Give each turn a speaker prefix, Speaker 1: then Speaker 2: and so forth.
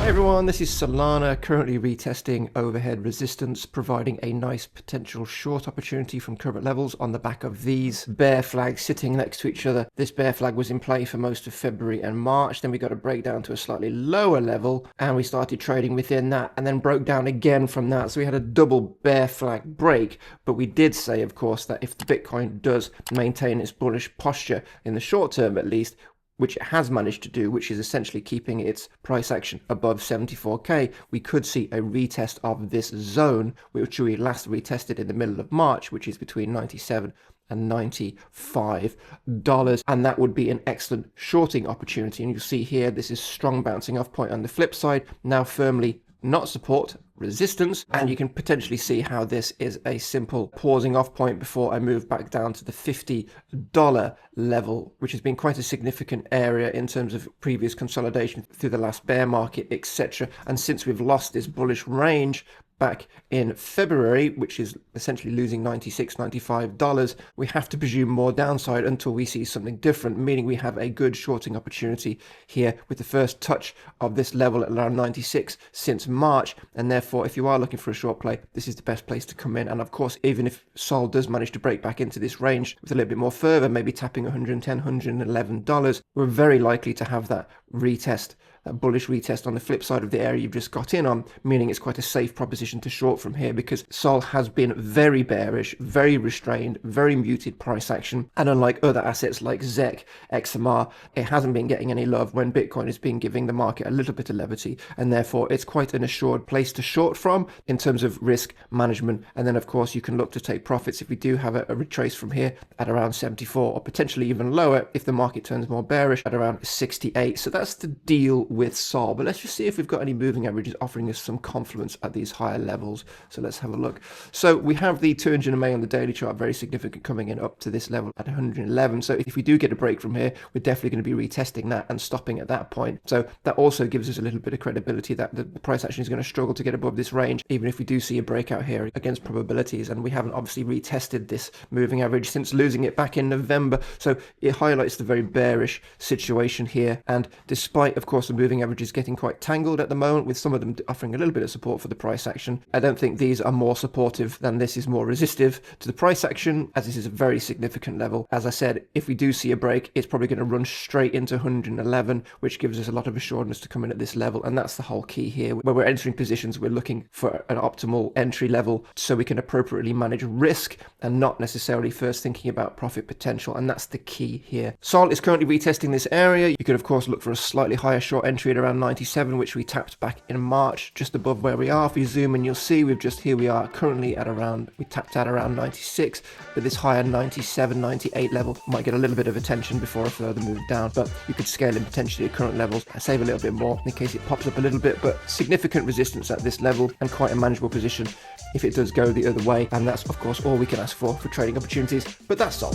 Speaker 1: Hi everyone, this is Solana, currently retesting overhead resistance, providing a nice potential short opportunity from current levels on the back of these bear flags sitting next to each other. This bear flag was in play for most of February and March, then we got a breakdown to a slightly lower level and we started trading within that and then broke down again from that. So we had a double bear flag break, but we did say, of course, that if the Bitcoin does maintain its bullish posture in the short term at least, which it has managed to do, which is essentially keeping its price action above 74k, we could see a retest of this zone, which we last retested in the middle of March, which is between 97 and $95, and that would be an excellent shorting opportunity. And you'll see here, this is strong bouncing off point on the flip side, now firmly not support, resistance, and you can potentially see how this is a simple pausing off point before I move back down to the $50 level, which has been quite a significant area in terms of previous consolidation through the last bear market, etc. And since we've lost this bullish range back in February, which is essentially losing $96, $95, we have to presume more downside until we see something different, meaning we have a good shorting opportunity here with the first touch of this level at around 96 since March. And therefore, if you are looking for a short play, this is the best place to come in. And of course, even if Sol does manage to break back into this range with a little bit more further, maybe tapping $110, $111, we're very likely to have that retest, that bullish retest on the flip side of the area you've just got in on, meaning it's quite a safe proposition to short from here because Sol has been very bearish, very restrained, very muted price action, and unlike other assets like ZEC, XMR, it hasn't been getting any love when Bitcoin has been giving the market a little bit of levity, and therefore it's quite an assured place to short from in terms of risk management. And then of course you can look to take profits if we do have a retrace from here at around 74 or potentially even lower if the market turns more bearish at around 68. So that's the deal with Sol. But let's just see if we've got any moving averages offering us some confluence at these higher levels. So let's have a look. So we have the 200 MA on the daily chart, very significant, coming in up to this level at 111. So if we do get a break from here, we're definitely going to be retesting that and stopping at that point. So that also gives us a little bit of credibility that the price action is going to struggle to get above this range, even if we do see a breakout here against probabilities. And we haven't obviously retested this moving average since losing it back in November. So it highlights the very bearish situation here. And despite, of course, the moving averages getting quite tangled at the moment, with some of them offering a little bit of support for the price action, I don't think these are more supportive than this is more resistive to the price action, as this is a very significant level. As I said, if we do see a break, it's probably going to run straight into 111, which gives us a lot of assurance to come in at this level. And that's the whole key here. When we're entering positions, we're looking for an optimal entry level so we can appropriately manage risk and not necessarily first thinking about profit potential. And that's the key here. Sol is currently retesting this area. You could of course look for a slightly higher short entry at around 97, which we tapped back in March, just above where we are. If you zoom in, you'll see here we are currently at around, we tapped at around 96, but this higher 97, 98 level might get a little bit of attention before a further move down, but you could scale in potentially at current levels, save a little bit more in case it pops up a little bit, but significant resistance at this level and quite a manageable position if it does go the other way. And that's of course all we can ask for trading opportunities. But that's all.